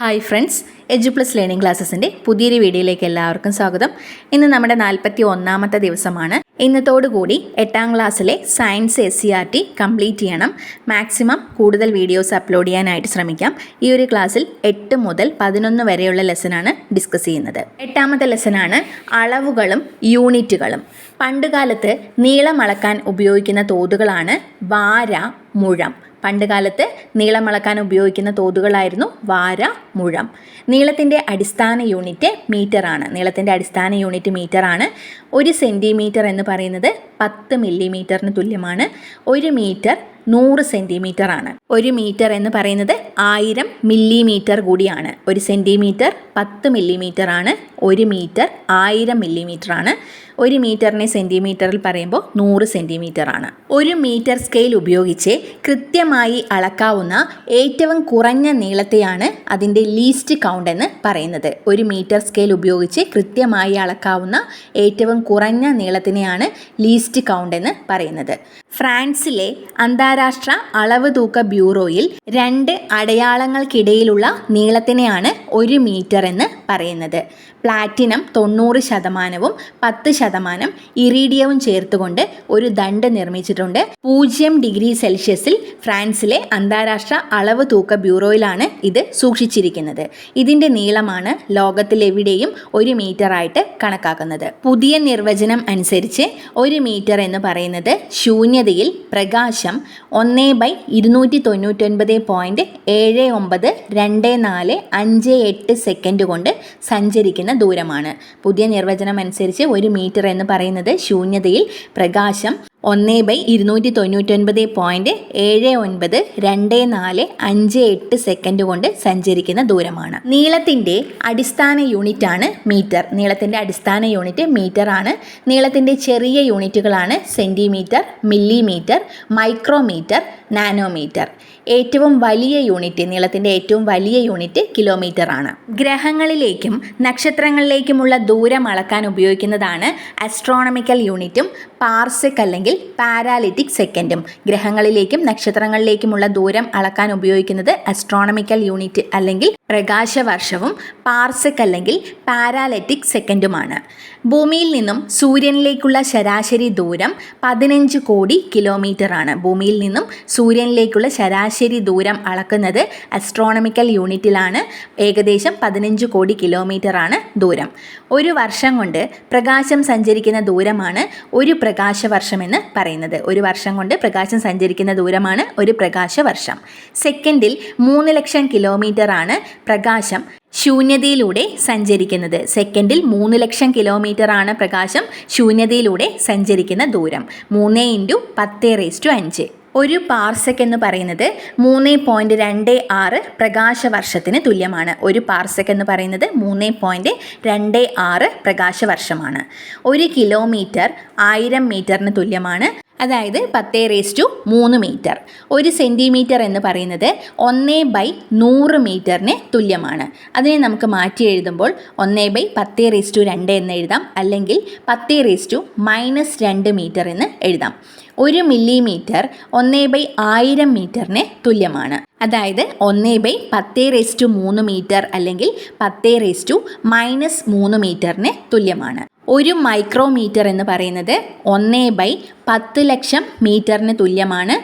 Hi friends, എജുപ്ലസ് learning ക്ലാസ്സസിൻ്റെ പുതിയൊരു വീഡിയോയിലേക്ക് എല്ലാവർക്കും സ്വാഗതം. ഇന്ന് നമ്മുടെ 41ാമത്തെ ദിവസമാണ്. ഇന്നത്തോടുകൂടി 8ാം ക്ലാസ്സിലെ സയൻസ് SCERT കംപ്ലീറ്റ് ചെയ്യണം. മാക്സിമം കൂടുതൽ വീഡിയോസ് അപ്ലോഡ് ചെയ്യാനായിട്ട് ശ്രമിക്കാം. ഈ ഒരു ക്ലാസ്സിൽ 8 മുതൽ 11 വരെയുള്ള ലെസനാണ് ഡിസ്കസ് ചെയ്യുന്നത്. 8ാമത്തെ ലെസനാണ് അളവുകളും യൂണിറ്റുകളും. പണ്ടുകാലത്ത് നീളം അളക്കാൻ ഉപയോഗിക്കുന്ന തോതുകളാണ് വാര, മുഴം. പണ്ടുകാലത്ത് നീളം അളക്കാൻ ഉപയോഗിക്കുന്ന തോതുകളായിരുന്നു വാര, മുഴം. നീളത്തിൻ്റെ അടിസ്ഥാന യൂണിറ്റ് മീറ്ററാണ്. നീളത്തിൻ്റെ അടിസ്ഥാന യൂണിറ്റ് മീറ്ററാണ്. 1 സെൻറ്റിമീറ്റർ എന്ന് പറയുന്നത് 10 മില്ലിമീറ്ററിന് തുല്യമാണ്. 1 മീറ്റർ 100 സെൻറ്റിമീറ്റർ ആണ്. 1 മീറ്റർ എന്ന് പറയുന്നത് 1000 മില്ലിമീറ്റർ കൂടിയാണ്. 1 സെൻറ്റിമീറ്റർ 10 മില്ലിമീറ്റർ ആണ്. 1 മീറ്റർ 1000 മില്ലിമീറ്റർ ആണ്. 1 മീറ്ററിനെ സെൻറ്റിമീറ്ററിൽ പറയുമ്പോൾ 100 സെൻറ്റിമീറ്റർ ആണ്. 1 മീറ്റർ സ്കെയിൽ ഉപയോഗിച്ച് കൃത്യമായി അളക്കാവുന്ന ഏറ്റവും കുറഞ്ഞ നീളത്തെയാണ് അതിൻ്റെ ലീസ്റ്റ് കൗണ്ട് എന്ന് പറയുന്നത്. 1 മീറ്റർ സ്കെയിൽ ഉപയോഗിച്ച് കൃത്യമായി അളക്കാവുന്ന ഏറ്റവും കുറഞ്ഞ നീളത്തിനെയാണ് ലീസ്റ്റ് കൗണ്ട് എന്ന് പറയുന്നത്. ഫ്രാൻസിലെ അന്താരാഷ്ട്ര അളവ് തൂക്ക ബ്യൂറോയിൽ 2 അടയാളങ്ങൾക്കിടയിലുള്ള നീളത്തിനെയാണ് 1 മീറ്റർ എന്ന് പറയുന്നത്. പ്ലാറ്റിനം 90% 10% ഇറീഡിയവും ചേർത്തുകൊണ്ട് ഒരു ദണ്ഡ് നിർമ്മിച്ചിട്ടുണ്ട്. 0 ഡിഗ്രി സെൽഷ്യസിൽ ഫ്രാൻസിലെ അന്താരാഷ്ട്ര അളവ് തൂക്ക ബ്യൂറോയിലാണ് ഇത് സൂക്ഷിച്ചിരിക്കുന്നത്. ഇതിൻ്റെ നീളമാണ് ലോകത്തിലെവിടെയും 1 മീറ്റർ ആയിട്ട് കണക്കാക്കുന്നത്. പുതിയ നിർവചനം അനുസരിച്ച് 1 മീറ്റർ എന്ന് പറയുന്നത് ശൂന്യതയിൽ പ്രകാശം 1/229.792458 സെക്കൻഡ് കൊണ്ട് സഞ്ചരിക്കുന്ന ദൂരമാണ്. പുതിയ നിർവചനം അനുസരിച്ച് 1 മീറ്റർ എന്ന് പറയുന്നത് ശൂന്യതയിൽ പ്രകാശം 1/229.792458 സെക്കൻഡ് കൊണ്ട് സഞ്ചരിക്കുന്ന ദൂരമാണ്. നീളത്തിൻ്റെ അടിസ്ഥാന യൂണിറ്റാണ് മീറ്റർ. നീളത്തിൻ്റെ അടിസ്ഥാന യൂണിറ്റ് മീറ്റർ ആണ്. നീളത്തിൻ്റെ ചെറിയ യൂണിറ്റുകളാണ് സെൻറ്റിമീറ്റർ, മില്ലിമീറ്റർ, മൈക്രോമീറ്റർ, നാനോമീറ്റർ. ഏറ്റവും വലിയ യൂണിറ്റ്, നീളത്തിൻ്റെ ഏറ്റവും വലിയ യൂണിറ്റ് കിലോമീറ്റർ ആണ്. ഗ്രഹങ്ങളിലേക്കും നക്ഷത്രങ്ങളിലേക്കുമുള്ള ദൂരം അളക്കാൻ ഉപയോഗിക്കുന്നതാണ് ആസ്ട്രോണമിക്കൽ യൂണിറ്റും പാർസെക് അല്ലെങ്കിൽ പാരാലിറ്റിക് സെക്കൻഡും. ഗ്രഹങ്ങളിലേക്കും നക്ഷത്രങ്ങളിലേക്കുമുള്ള ദൂരം അളക്കാൻ ഉപയോഗിക്കുന്നത് ആസ്ട്രോണമിക്കൽ യൂണിറ്റ് അല്ലെങ്കിൽ പ്രകാശവർഷവും പാർസെക് അല്ലെങ്കിൽ പാരാലിറ്റിക് സെക്കൻഡുമാണ്. ഭൂമിയിൽ നിന്നും സൂര്യനിലേക്കുള്ള ശരാശരി ദൂരം 15 കോടി കിലോമീറ്റർ ആണ്. ഭൂമിയിൽ നിന്നും സൂര്യനിലേക്കുള്ള ശരാശരി ദൂരം അളക്കുന്നത് ആസ്ട്രോണമിക്കൽ യൂണിറ്റിലാണ്. ഏകദേശം 15 കോടി കിലോമീറ്റർ ആണ് ദൂരം. ഒരു വർഷം കൊണ്ട് പ്രകാശം സഞ്ചരിക്കുന്ന ദൂരമാണ് ഒരു പ്രകാശവർഷമെന്ന് പറയുന്നത്. ഒരു വർഷം കൊണ്ട് പ്രകാശം സഞ്ചരിക്കുന്ന ദൂരമാണ് ഒരു പ്രകാശവർഷം. സെക്കൻഡിൽ 3 ലക്ഷം കിലോമീറ്റർ ആണ് പ്രകാശം ശൂന്യതയിലൂടെ സഞ്ചരിക്കുന്നത്. സെക്കൻഡിൽ 3 ലക്ഷം കിലോമീറ്റർ ആണ് പ്രകാശം ശൂന്യതയിലൂടെ സഞ്ചരിക്കുന്ന ദൂരം. 3 × 10⁵. ഒരു പാർസെക് എന്ന് പറയുന്നത് 3.26 പ്രകാശവർഷത്തിന് തുല്യമാണ്. ഒരു പാർസെക് എന്ന് പറയുന്നത് 3.26 പ്രകാശവർഷമാണ്. 1 കിലോമീറ്റർ 1000 മീറ്ററിന് തുല്യമാണ്. അതായത് 10⁻³ മീറ്റർ. 1 സെൻറ്റിമീറ്റർ എന്ന് പറയുന്നത് 1/100 മീറ്ററിന് തുല്യമാണ്. അതിനെ നമുക്ക് മാറ്റി എഴുതുമ്പോൾ 1/10⁻² എന്ന് എഴുതാം, അല്ലെങ്കിൽ 10⁻⁻² മീറ്റർ എന്ന് എഴുതാം. 1 മില്ലിമീറ്റർ 1/1000 മീറ്ററിന് തുല്യമാണ്. അതായത് 1/10⁻³ മീറ്റർ അല്ലെങ്കിൽ 10⁻³ മീറ്ററിന് തുല്യമാണ്. 1 മൈക്രോമീറ്റർ എന്ന് പറയുന്നത് 1/10 ലക്ഷം മീറ്ററിന് തുല്യമാണ്.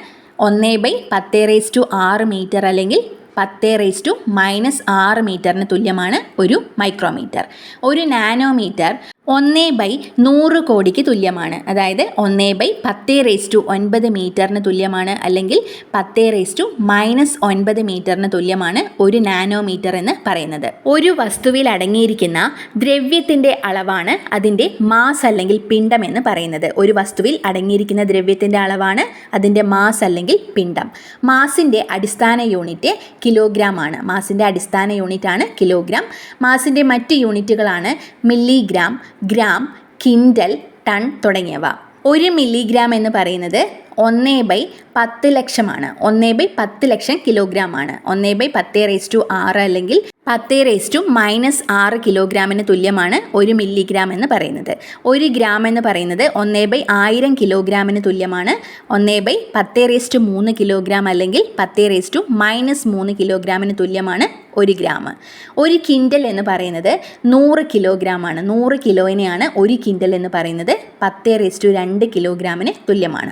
1/10⁻⁶ മീറ്റർ അല്ലെങ്കിൽ 10⁻⁻6 മീറ്ററിന് തുല്യമാണ് ഒരു മൈക്രോമീറ്റർ. 1 നാനോമീറ്റർ 1/100 കോടിക്ക് തുല്യമാണ്. അതായത് 1/10⁻9 മീറ്ററിന് തുല്യമാണ്, അല്ലെങ്കിൽ 10⁻⁻9 മീറ്ററിന് തുല്യമാണ് ഒരു നാനോമീറ്റർ എന്ന് പറയുന്നത്. ഒരു വസ്തുവിൽ അടങ്ങിയിരിക്കുന്ന ദ്രവ്യത്തിൻ്റെ അളവാണ് അതിൻ്റെ മാസ് അല്ലെങ്കിൽ പിണ്ഡം എന്ന് പറയുന്നത്. ഒരു വസ്തുവിൽ അടങ്ങിയിരിക്കുന്ന ദ്രവ്യത്തിൻ്റെ അളവാണ് അതിൻ്റെ മാസ് അല്ലെങ്കിൽ പിണ്ഡം. മാസിൻ്റെ അടിസ്ഥാന യൂണിറ്റ് കിലോഗ്രാം ആണ്. മാസിൻ്റെ അടിസ്ഥാന യൂണിറ്റ് ആണ് കിലോഗ്രാം. മാസിൻ്റെ മറ്റ് യൂണിറ്റുകളാണ് മില്ലിഗ്രാം, ഗ്രാം, കിൻഡൽ, ടൺ തുടങ്ങിയവ. 1 മില്ലിഗ്രാം എന്ന് പറയുന്നത് 1/10 ലക്ഷമാണ്. 1/10 ലക്ഷം കിലോഗ്രാം ആണ്. 1/10⁻⁶ അല്ലെങ്കിൽ 10⁻⁻6 കിലോഗ്രാമിന് തുല്യമാണ് 1 മില്ലിഗ്രാം എന്ന് പറയുന്നത്. 1 ഗ്രാം എന്ന് പറയുന്നത് 1/1000 കിലോഗ്രാമിന് തുല്യമാണ്. 1/10⁻³ കിലോഗ്രാം അല്ലെങ്കിൽ 10⁻³ കിലോഗ്രാമിന് തുല്യമാണ് 1 ഗ്രാം. 1 കിൻഡൽ എന്ന് പറയുന്നത് 100 കിലോഗ്രാമാണ്. 100 കിലോയിനെയാണ് 1 കിൻഡൽ എന്ന് പറയുന്നത്. 10⁻² കിലോഗ്രാമിന് തുല്യമാണ്.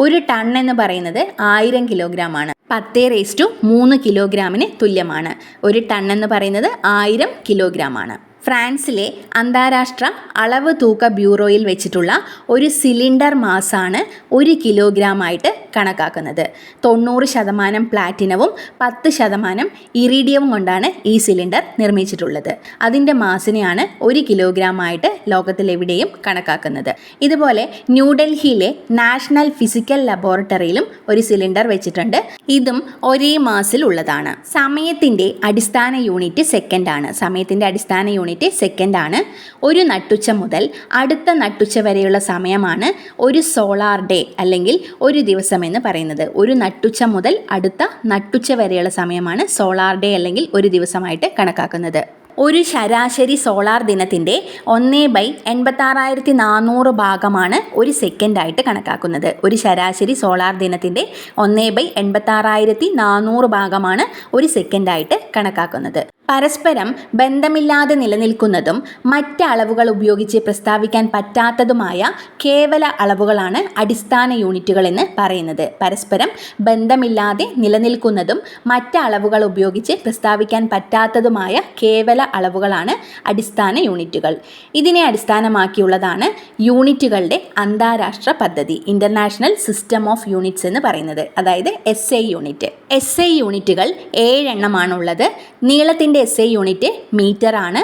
1 ടൺ എന്ന് പറയുന്നത് 1000 കിലോഗ്രാമാണ്. 10⁻³ കിലോഗ്രാമിന് തുല്യമാണ്. 1 ടൺ എന്ന് പറയുന്നത് 1000 കിലോഗ്രാമാണ്. ഫ്രാൻസിലെ അന്താരാഷ്ട്ര അളവ് തൂക്ക ബ്യൂറോയിൽ വെച്ചിട്ടുള്ള ഒരു സിലിണ്ടർ മാസാണ് 1 കിലോഗ്രാമായിട്ട് കണക്കാക്കുന്നത്. 90% പ്ലാറ്റിനവും 10% ഇറിഡിയവും കൊണ്ടാണ് ഈ സിലിണ്ടർ നിർമ്മിച്ചിട്ടുള്ളത്. അതിൻ്റെ മാസിനെയാണ് 1 കിലോഗ്രാമായിട്ട് ലോകത്തിലെവിടെയും കണക്കാക്കുന്നത്. ഇതുപോലെ ന്യൂഡൽഹിയിലെ നാഷണൽ ഫിസിക്കൽ ലബോറട്ടറിയിലും ഒരു സിലിണ്ടർ വെച്ചിട്ടുണ്ട്. ഇതും ഒരേ മാസിൽ ഉള്ളതാണ്. സമയത്തിൻ്റെ അടിസ്ഥാന യൂണിറ്റ് സെക്കൻഡാണ്. സമയത്തിൻ്റെ അടിസ്ഥാന യൂണിറ്റ് സെക്കൻഡാണ്. ഒരു നട്ടുച്ച മുതൽ അടുത്ത നട്ടുച്ച വരെയുള്ള സമയമാണ് ഒരു സോളാർ ഡേ അല്ലെങ്കിൽ ഒരു ദിവസം എന്ന് പറയുന്നത്. ഒരു നട്ടുച്ച മുതൽ അടുത്ത നട്ടുച്ച വരെയുള്ള സമയമാണ് സോളാർ ഡേ അല്ലെങ്കിൽ ഒരു ദിവസമായിട്ട് കണക്കാക്കുന്നത്. ഒരു ശരാശരി സോളാർ ദിനത്തിൻ്റെ 1/86,400 ഭാഗമാണ് ഒരു സെക്കൻഡായിട്ട് കണക്കാക്കുന്നത്. ഒരു ശരാശരി സോളാർ ദിനത്തിൻ്റെ 1/86,400 ഭാഗമാണ് ഒരു സെക്കൻഡായിട്ട് കണക്കാക്കുന്നത്. പരസ്പരം ബന്ധമില്ലാതെ നിലനിൽക്കുന്നതും മറ്റ് അളവുകൾ ഉപയോഗിച്ച് പ്രസ്താവിക്കാൻ പറ്റാത്തതുമായ കേവല അളവുകളാണ് അടിസ്ഥാന യൂണിറ്റുകൾ എന്ന് പറയുന്നത്. പരസ്പരം ബന്ധമില്ലാതെ നിലനിൽക്കുന്നതും മറ്റ് അളവുകൾ ഉപയോഗിച്ച് പ്രസ്താവിക്കാൻ പറ്റാത്തതുമായ കേവല അളവുകളാണ് അടിസ്ഥാന യൂണിറ്റുകൾ. ഇതിനെ അടിസ്ഥാനമാക്കിയുള്ളതാണ് യൂണിറ്റുകളുടെ അന്താരാഷ്ട്ര പദ്ധതി, ഇൻ്റർനാഷണൽ സിസ്റ്റം ഓഫ് യൂണിറ്റ്സ് എന്ന് പറയുന്നത്. അതായത് SI യൂണിറ്റ്. SI യൂണിറ്റുകൾ 7 എണ്ണമാണുള്ളത്. നീളത്തിൻ്റെ SI യൂണിറ്റ് മീറ്റർ ആണ്.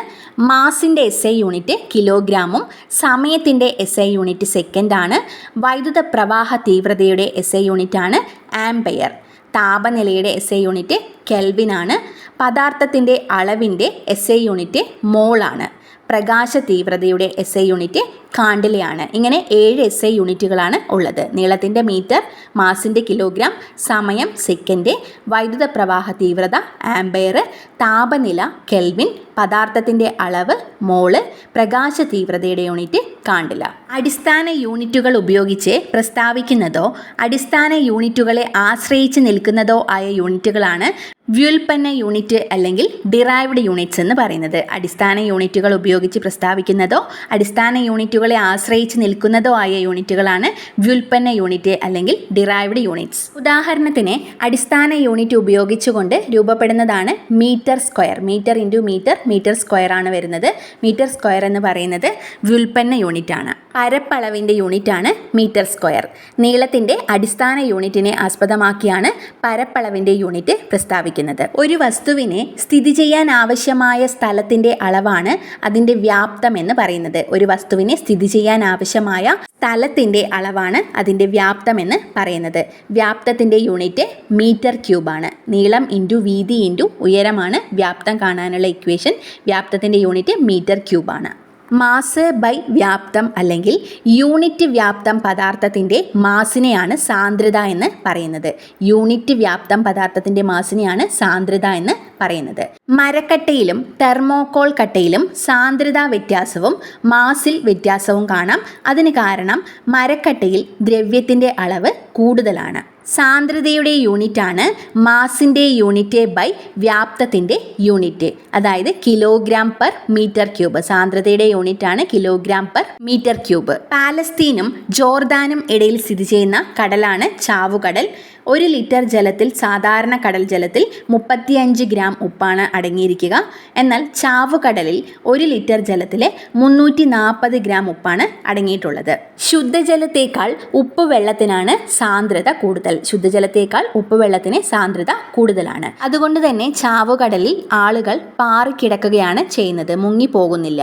മാസിൻ്റെ SI യൂണിറ്റ് കിലോഗ്രാമും സമയത്തിൻ്റെ SI യൂണിറ്റ് സെക്കൻഡാണ്. വൈദ്യുത പ്രവാഹ തീവ്രതയുടെ SI യൂണിറ്റാണ് ആംപെയർ. താപനിലയുടെ SI യൂണിറ്റ് കെൽവിനാണ്. പദാർത്ഥത്തിൻ്റെ അളവിൻ്റെ SI യൂണിറ്റ് മോളാണ്. പ്രകാശ തീവ്രതയുടെ SI യൂണിറ്റ് കാണ്ടിലയാണ്. ഇങ്ങനെ 7 SI യൂണിറ്റുകളാണ് ഉള്ളത്. നീളത്തിൻ്റെ മീറ്റർ, മാസിൻ്റെ കിലോഗ്രാം, സമയം സെക്കൻഡ്, വൈദ്യുത പ്രവാഹ തീവ്രത ആംപെയർ, താപനില കെൽവിൻ, പദാർത്ഥത്തിൻ്റെ അളവ് മോള്, പ്രകാശ തീവ്രതയുടെ യൂണിറ്റ് കാണ്ടില. അടിസ്ഥാന യൂണിറ്റുകൾ ഉപയോഗിച്ച് പ്രസ്താവിക്കുന്നതോ അടിസ്ഥാന യൂണിറ്റുകളെ ആശ്രയിച്ച് നിൽക്കുന്നതോ ആയ യൂണിറ്റുകളാണ് വ്യുൽപ്പന്ന യൂണിറ്റ് അല്ലെങ്കിൽ ഡിറൈവ്ഡ് യൂണിറ്റ്സ് എന്ന് പറയുന്നത്. അടിസ്ഥാന യൂണിറ്റുകൾ ഉപയോഗിച്ച് പ്രസ്താവിക്കുന്നതോ അടിസ്ഥാന യൂണിറ്റുകളെ ആശ്രയിച്ച് നിൽക്കുന്നതോ ആയ യൂണിറ്റുകളാണ് വ്യുൽപ്പന്ന യൂണിറ്റ് അല്ലെങ്കിൽ ഡിറൈവ്ഡ് യൂണിറ്റ്സ്. ഉദാഹരണത്തിന് അടിസ്ഥാന യൂണിറ്റ് ഉപയോഗിച്ചുകൊണ്ട് രൂപപ്പെടുന്നതാണ് metre square. Metre into metre, metre square ആണ് വരുന്നത്. മീറ്റർ സ്ക്വയർ എന്ന് പറയുന്നത് വ്യുൽപ്പന്ന യൂണിറ്റ് ആണ്. പരപ്പളവിൻ്റെ യൂണിറ്റ് ആണ് മീറ്റർ സ്ക്വയർ. നീളത്തിൻ്റെ അടിസ്ഥാന യൂണിറ്റിനെ ആസ്പദമാക്കിയാണ് പരപ്പളവിൻ്റെ യൂണിറ്റ് പ്രസ്താവിക്കുന്നത്. ഒരു വസ്തുവിനെ സ്ഥിതി ചെയ്യാൻ ആവശ്യമായ സ്ഥലത്തിൻ്റെ അളവാണ് അതിൻ്റെ വ്യാപ്തം എന്ന് പറയുന്നത്. ഒരു വസ്തുവിനെ സ്ഥിതി ചെയ്യാൻ ആവശ്യമായ സ്ഥലത്തിൻ്റെ അളവാണ് അതിൻ്റെ വ്യാപ്തം എന്ന് പറയുന്നത്. വ്യാപ്തത്തിൻ്റെ യൂണിറ്റ് മീറ്റർ ക്യൂബാണ്. നീളം ഇൻറ്റു വീതി ഇൻറ്റു ഉയരമാണ് വ്യാപ്തം കാണാനുള്ള ഇക്വേഷൻ. വ്യാപ്തത്തിൻ്റെ യൂണിറ്റ് മീറ്റർ ക്യൂബാണ്. മാസ് ബൈ വ്യാപ്തം അല്ലെങ്കിൽ യൂണിറ്റ് വ്യാപ്തം പദാർത്ഥത്തിൻ്റെ മാസിനെയാണ് സാന്ദ്രത എന്ന് പറയുന്നത്. യൂണിറ്റ് വ്യാപ്തം പദാർത്ഥത്തിൻ്റെ മാസിനെയാണ് സാന്ദ്രത എന്ന് പറയുന്നത്. മരക്കട്ടയിലും തെർമോകോൾ കട്ടയിലും സാന്ദ്രതാ വ്യത്യാസവും മാസിൽ വ്യത്യാസവും കാണാം. അതിന് കാരണം മരക്കട്ടയിൽ ദ്രവ്യത്തിൻ്റെ അളവ് കൂടുതലാണ്. സാന്ദ്രതയുടെ യൂണിറ്റാണ് മാസിൻ്റെ യൂണിറ്റ് ബൈ വ്യാപ്തത്തിൻ്റെ യൂണിറ്റ്. അതായത് കിലോഗ്രാം പെർ മീറ്റർ ക്യൂബ്. സാന്ദ്രതയുടെ യൂണിറ്റാണ് കിലോഗ്രാം പെർ മീറ്റർ ക്യൂബ്. പാലസ്തീനും ജോർദാനും ഇടയിൽ സ്ഥിതി ചെയ്യുന്ന കടലാണ് ചാവുകടൽ. 1 ലിറ്റർ ജലത്തിൽ, സാധാരണ കടൽ ജലത്തിൽ 35 ഗ്രാം ഉപ്പാണ് അടങ്ങിയിരിക്കുക. എന്നാൽ ചാവുകടലിൽ 1 ലിറ്റർ ജലത്തിൽ 340 ഗ്രാം ഉപ്പാണ് അടങ്ങിയിട്ടുള്ളത്. ശുദ്ധജലത്തേക്കാൾ ഉപ്പ് വെള്ളത്തിനാണ് സാന്ദ്രത കൂടുതൽ. ശുദ്ധജലത്തേക്കാൾ ഉപ്പ് വെള്ളത്തിന് സാന്ദ്രത കൂടുതലാണ്. അതുകൊണ്ട് തന്നെ ചാവുകടലിൽ ആളുകൾ പാറിക്കിടക്കുകയാണ് ചെയ്യുന്നത്, മുങ്ങിപ്പോകുന്നില്ല.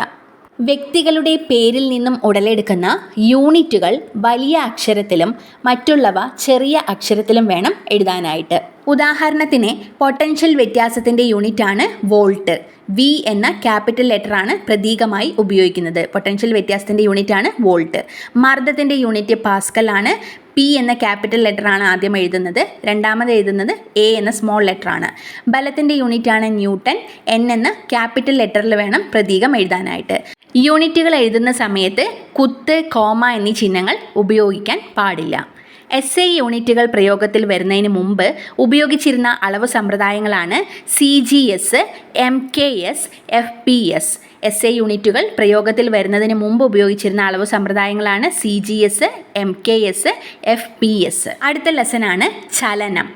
വ്യക്തികളുടെ പേരിൽ നിന്നും ഉടലെടുക്കുന്ന യൂണിറ്റുകൾ വലിയ അക്ഷരത്തിലും മറ്റുള്ളവ ചെറിയ അക്ഷരത്തിലും വേണം എഴുതാനായിട്ട്. ഉദാഹരണത്തിന് പൊട്ടൻഷ്യൽ വ്യത്യാസത്തിൻ്റെ യൂണിറ്റാണ് വോൾട്ട്. വി എന്ന ക്യാപിറ്റൽ ലെറ്ററാണ് പ്രതീകമായി ഉപയോഗിക്കുന്നത്. പൊട്ടൻഷ്യൽ വ്യത്യാസത്തിൻ്റെ യൂണിറ്റാണ് വോൾട്ട്. മർദ്ദത്തിൻ്റെ യൂണിറ്റ് പാസ്കൽ ആണ്. പി എന്ന ക്യാപിറ്റൽ ലെറ്ററാണ് ആദ്യം എഴുതുന്നത്, രണ്ടാമത് എഴുതുന്നത് എ എന്ന സ്മോൾ ലെറ്ററാണ്. ബലത്തിൻ്റെ യൂണിറ്റാണ് ന്യൂട്ടൺ. എൻ എന്ന ക്യാപിറ്റൽ ലെറ്ററിൽ വേണം പ്രതീകം എഴുതാനായിട്ട്. യൂണിറ്റുകൾ എഴുതുന്ന സമയത്ത് കുത്ത്, കോമ എന്നീ ചിഹ്നങ്ങൾ ഉപയോഗിക്കാൻ പാടില്ല. SI യൂണിറ്റുകൾ പ്രയോഗത്തിൽ വരുന്നതിന് മുമ്പ് ഉപയോഗിച്ചിരുന്ന അളവ് സമ്പ്രദായങ്ങളാണ് CGS, MKS, FPS. SI യൂണിറ്റുകൾ പ്രയോഗത്തിൽ വരുന്നതിന് മുമ്പ് ഉപയോഗിച്ചിരുന്ന അളവ് സമ്പ്രദായങ്ങളാണ് CGS, MKS, FPS. അടുത്ത ലെസനാണ് ചലനം.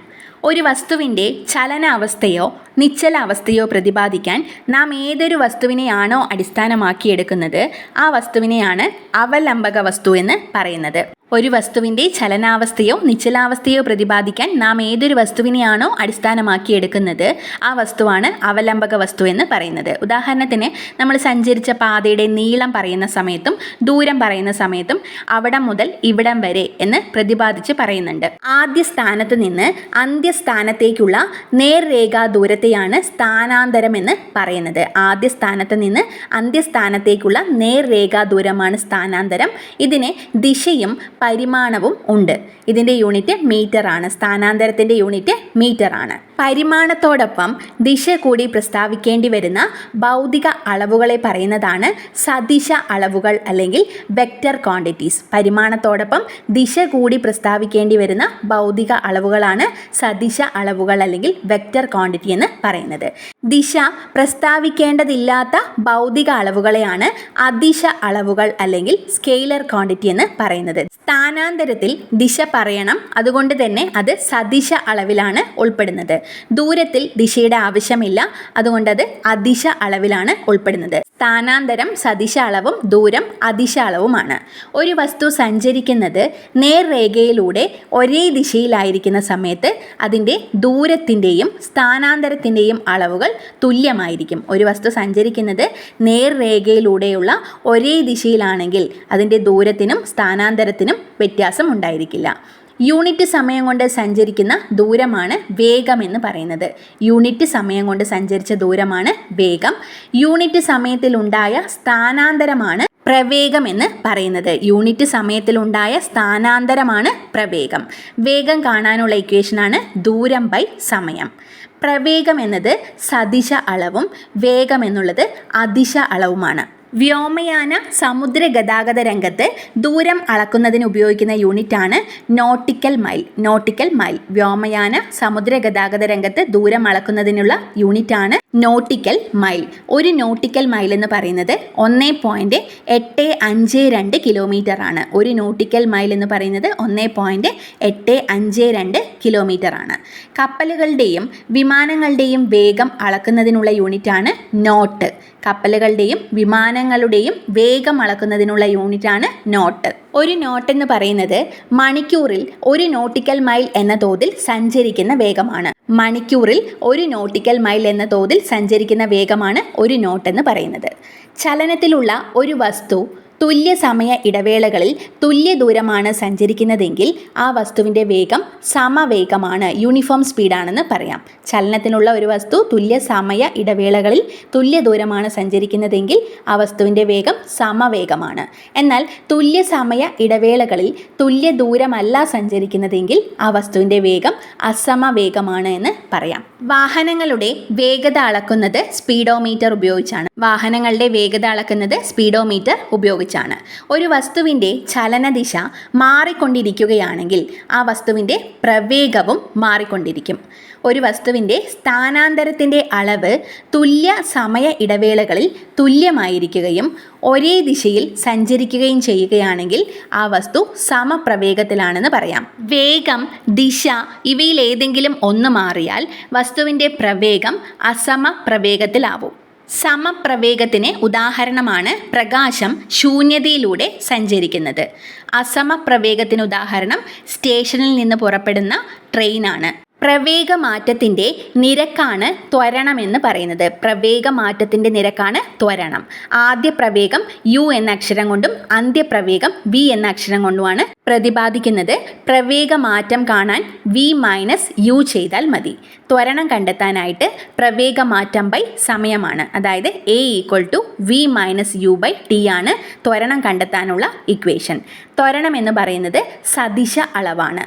ഒരു വസ്തുവിൻ്റെ ചലനാവസ്ഥയോ നിശ്ചലാവസ്ഥയോ പ്രതിപാദിക്കാൻ നാം ഏതൊരു വസ്തുവിനെയാണോ അടിസ്ഥാനമാക്കിയെടുക്കുന്നത് ആ വസ്തുവിനെയാണ് അവലംബക വസ്തു എന്ന് പറയുന്നത്. ഒരു വസ്തുവിൻ്റെ ചലനാവസ്ഥയോ നിശ്ചലാവസ്ഥയോ പ്രതിപാദിക്കാൻ നാം ഏതൊരു വസ്തുവിനെയാണോ അടിസ്ഥാനമാക്കിയെടുക്കുന്നത് ആ വസ്തുവാണ് അവലംബക വസ്തു എന്ന് പറയുന്നത്. ഉദാഹരണത്തിന് നമ്മൾ സഞ്ചരിച്ച പാതയുടെ നീളം പറയുന്ന സമയത്തും ദൂരം പറയുന്ന സമയത്തും അവിടം മുതൽ ഇവിടം വരെ എന്ന് പ്രതിപാദിച്ച് പറയുന്നുണ്ട്. ആദ്യ സ്ഥാനത്ത് നിന്ന് അന്ത്യസ്ഥാനത്തേക്കുള്ള നേർരേഖാ ദൂരത്തെയാണ് സ്ഥാനാന്തരം എന്ന് പറയുന്നത്. ആദ്യ സ്ഥാനത്ത് നിന്ന് അന്ത്യസ്ഥാനത്തേക്കുള്ള നേർരേഖാ ദൂരമാണ് സ്ഥാനാന്തരം. ഇതിന് ദിശയും പരിമാണവും ഉണ്ട്. ഇതിൻ്റെ യൂണിറ്റ് മീറ്റർ ആണ്. സ്ഥാനാന്തരത്തിൻ്റെ യൂണിറ്റ് മീറ്റർ ആണ്. പരിമാണത്തോടൊപ്പം ദിശ കൂടി പ്രസ്താവിക്കേണ്ടി വരുന്ന ഭൗതിക അളവുകളെ പറയുന്നതാണ് സദിശ അളവുകൾ അല്ലെങ്കിൽ വെക്റ്റർ ക്വാണ്ടിറ്റീസ്. പരിമാണത്തോടൊപ്പം ദിശ കൂടി പ്രസ്താവിക്കേണ്ടി വരുന്ന ഭൗതിക അളവുകളാണ് സദിശ അളവുകൾ അല്ലെങ്കിൽ വെക്റ്റർ ക്വാണ്ടിറ്റി എന്ന് പറയുന്നത്. ദിശ പ്രസ്താവിക്കേണ്ടതില്ലാത്ത ഭൗതിക അളവുകളെയാണ് അദിശ അളവുകൾ അല്ലെങ്കിൽ സ്കെയിലർ ക്വാണ്ടിറ്റി എന്ന് പറയുന്നത്. സ്ഥാനാന്തരത്തിൽ ദിശ പറയണം, അതുകൊണ്ട് തന്നെ അത് സദിശ അളവിലാണ് ഉൾപ്പെടുന്നത്. ദൂരത്തിൽ ദിശയുടെ ആവശ്യമില്ല, അതുകൊണ്ട് അത് അദിശ അളവിലാണ് ഉൾപ്പെടുന്നത്. സ്ഥാനാന്തരം സദിശ അളവും ദൂരം അദിശ അളവുമാണ്. ഒരു വസ്തു സഞ്ചരിക്കുന്നത് നേർരേഖയിലൂടെ ഒരേ ദിശയിലായിരിക്കുന്ന സമയത്ത് അതിൻ്റെ ദൂരത്തിൻ്റെയും സ്ഥാനാന്തരത്തിൻ്റെയും അളവുകൾ തുല്യമായിരിക്കും. ഒരു വസ്തു സഞ്ചരിക്കുന്നത് നേർരേഖയിലൂടെയുള്ള ഒരേ ദിശയിലാണെങ്കിൽ അതിൻ്റെ ദൂരത്തിനും സ്ഥാനാന്തരത്തിനും വ്യത്യാസം ഉണ്ടായിരിക്കില്ല. യൂണിറ്റ് സമയം കൊണ്ട് സഞ്ചരിക്കുന്ന ദൂരമാണ് വേഗം എന്ന് പറയുന്നത്. യൂണിറ്റ് സമയം കൊണ്ട് സഞ്ചരിച്ച ദൂരമാണ് വേഗം. യൂണിറ്റ് സമയത്തിലുണ്ടായ സ്ഥാനാന്തരമാണ് പ്രവേഗം എന്ന് പറയുന്നത്. യൂണിറ്റ് സമയത്തിലുണ്ടായ സ്ഥാനാന്തരമാണ് പ്രവേഗം. വേഗം കാണാനുള്ള ഇക്വേഷനാണ് ദൂരം ബൈ സമയം. പ്രവേഗം എന്നത് സദിശ അളവും വേഗം എന്നുള്ളത് അദിശ അളവുമാണ്. വ്യോമയാന സമുദ്ര ഗതാഗത രംഗത്ത് ദൂരം അളക്കുന്നതിന് ഉപയോഗിക്കുന്ന യൂണിറ്റാണ് നോട്ടിക്കൽ മൈൽ. നോട്ടിക്കൽ മൈൽ വ്യോമയാന സമുദ്ര ഗതാഗത രംഗത്ത് ദൂരം അളക്കുന്നതിനുള്ള യൂണിറ്റാണ് നോട്ടിക്കൽ മൈൽ. ഒരു നോട്ടിക്കൽ മൈൽ എന്ന് പറയുന്നത് 1.852 കിലോമീറ്റർ ആണ്. ഒരു നോട്ടിക്കൽ മൈൽ എന്ന് പറയുന്നത് 1.852 കിലോമീറ്റർ ആണ്. കപ്പലുകളുടെയും വിമാനങ്ങളുടെയും വേഗം അളക്കുന്നതിനുള്ള യൂണിറ്റാണ് നോട്ട്. കപ്പലുകളുടെയും വിമാനങ്ങളുടെയും വേഗം അളക്കുന്നതിനുള്ള യൂണിറ്റാണ് നോട്ട്. ഒരു നോട്ട് എന്ന് പറയുന്നത് മണിക്കൂറിൽ 1 നോട്ടിക്കൽ മൈൽ എന്ന തോതിൽ സഞ്ചരിക്കുന്ന വേഗമാണ്. മണിക്കൂറിൽ 1 നോട്ടിക്കൽ മൈൽ എന്ന തോതിൽ സഞ്ചരിക്കുന്ന വേഗമാണ് ഒരു നോട്ട് എന്ന് പറയുന്നത്. ചലനത്തിലുള്ള ഒരു വസ്തു തുല്യ സമയ ഇടവേളകളിൽ തുല്യ ദൂരമാണ് സഞ്ചരിക്കുന്നതെങ്കിൽ ആ വസ്തുവിൻ്റെ വേഗം സമവേഗമാണ്, യൂണിഫോം സ്പീഡാണെന്ന് പറയാം. ചലനത്തിനുള്ള ഒരു വസ്തു തുല്യ സമയ ഇടവേളകളിൽ തുല്യ ദൂരമാണ് സഞ്ചരിക്കുന്നതെങ്കിൽ ആ വസ്തുവിൻ്റെ വേഗം സമവേഗമാണ്. എന്നാൽ തുല്യ സമയ ഇടവേളകളിൽ തുല്യ ദൂരമല്ല സഞ്ചരിക്കുന്നതെങ്കിൽ ആ വസ്തുവിൻ്റെ വേഗം അസമവേഗമാണ് എന്ന് പറയാം. വാഹനങ്ങളുടെ വേഗത അളക്കുന്നത് സ്പീഡോമീറ്റർ ഉപയോഗിച്ചാണ്. വാഹനങ്ങളുടെ വേഗത അളക്കുന്നത് സ്പീഡോമീറ്റർ ഉപയോഗിച്ചാണ്. ഒരു വസ്തുവിൻ്റെ ചലനദിശ മാറിക്കൊണ്ടിരിക്കുകയാണെങ്കിൽ ആ വസ്തുവിൻ്റെ പ്രവേഗവും മാറിക്കൊണ്ടിരിക്കും. ഒരു വസ്തുവിൻ്റെ സ്ഥാനാന്തരത്തിൻ്റെ അളവ് തുല്യ സമയ ഇടവേളകളിൽ തുല്യമായിരിക്കുകയും ഒരേ ദിശയിൽ സഞ്ചരിക്കുകയും ചെയ്യുകയാണെങ്കിൽ ആ വസ്തു സമപ്രവേഗത്തിലാണെന്ന് പറയാം. വേഗം, ദിശ ഇവയിൽ ഏതെങ്കിലും ഒന്ന് മാറിയാൽ വസ്തുവിൻ്റെ പ്രവേഗം അസമപ്രവേഗത്തിലാവും. സമപ്രവേഗത്തിന് ഉദാഹരണമാണ് പ്രകാശം ശൂന്യതയിലൂടെ സഞ്ചരിക്കുന്നത്. അസമപ്രവേഗത്തിന് ഉദാഹരണം സ്റ്റേഷനിൽ നിന്ന് പുറപ്പെടുന്ന ട്രെയിനാണ്. പ്രവേഗമാറ്റത്തിൻ്റെ നിരക്കാണ് ത്വരണം എന്ന് പറയുന്നത്. പ്രവേഗമാറ്റത്തിൻ്റെ നിരക്കാണ് ത്വരണം. ആദ്യ പ്രവേഗം U എന്ന അക്ഷരം കൊണ്ടും അന്ത്യപ്രവേഗം V എന്ന അക്ഷരം കൊണ്ടുമാണ് പ്രതിപാദിക്കുന്നത് പ്രവേഗമാറ്റം കാണാൻ v മൈനസ് യു ചെയ്താൽ മതി. ത്വരണം കണ്ടെത്താനായിട്ട് പ്രവേഗമാറ്റം ബൈ സമയമാണ്. അതായത് a equal to v minus u by t ആണ് ത്വരണം കണ്ടെത്താനുള്ള ഇക്വേഷൻ. ത്വരണം എന്ന് പറയുന്നത് സദിശ അളവാണ്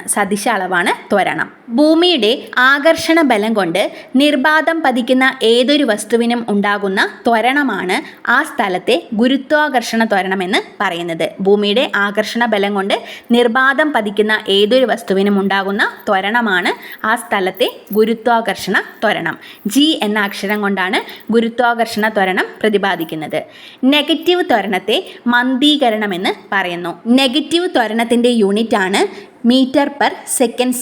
ത്വരണം. ഭൂമിയുടെ ആകർഷണ ബലം കൊണ്ട് നിർബാധം പതിക്കുന്ന ഏതൊരു വസ്തുവിനും ഉണ്ടാകുന്ന ത്വരണമാണ് ആ സ്ഥലത്തെ ഗുരുത്വാകർഷണ ത്വരണം എന്ന് പറയുന്നത്. ഭൂമിയുടെ ആകർഷണ ബലം കൊണ്ട് നിർബാധം പതിക്കുന്ന ഏതൊരു വസ്തുവിനും ഉണ്ടാകുന്ന ത്വരണമാണ് ആ സ്ഥലത്തെ ഗുരുത്വാകർഷണ ത്വരണം. ജി എന്ന അക്ഷരം കൊണ്ടാണ് ഗുരുത്വാകർഷണ ത്വരണം പ്രതിപാദിക്കുന്നത്. നെഗറ്റീവ് ത്വരണത്തെ മന്ദീകരണം എന്ന് പറയുന്നു. നെഗറ്റീവ് ത്വരണത്തിൻ്റെ യൂണിറ്റ് ആണ് metre per second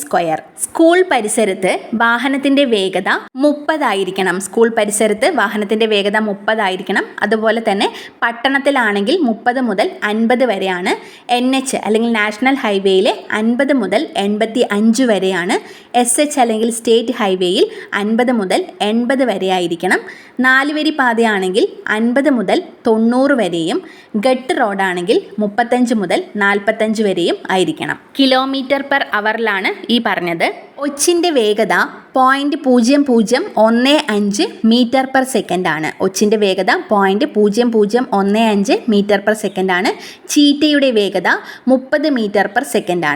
square. School പരിസരത്ത് വാഹനത്തിൻ്റെ വേഗത 30 ആയിരിക്കണം. അതുപോലെ തന്നെ പട്ടണത്തിലാണെങ്കിൽ 30 മുതൽ 50 വരെയാണ്. NH അല്ലെങ്കിൽ നാഷണൽ ഹൈവേയിലെ 50 മുതൽ 85 വരെയാണ്. SH അല്ലെങ്കിൽ സ്റ്റേറ്റ് ഹൈവേയിൽ 50 മുതൽ 80 വരെ ആയിരിക്കണം. 4 വരി പാതയാണെങ്കിൽ 50 മുതൽ 90 വരെയും ഗട്ട് റോഡാണെങ്കിൽ 35 മുതൽ 45 വരെയും ആയിരിക്കണം. കിലോമീറ്റർ പെർ അവറിലാണ് ഈ പറഞ്ഞത്. ഒച്ചിൻ്റെ വേഗത 0.0015 മീറ്റർ പെർ സെക്കൻഡ് ആണ്. ഒച്ചിൻ്റെ വേഗത 0.0015 മീറ്റർ പെർ സെക്കൻഡ് ആണ്. ചീറ്റയുടെ വേഗത 30 മീറ്റർ പെർ സെക്കൻഡ്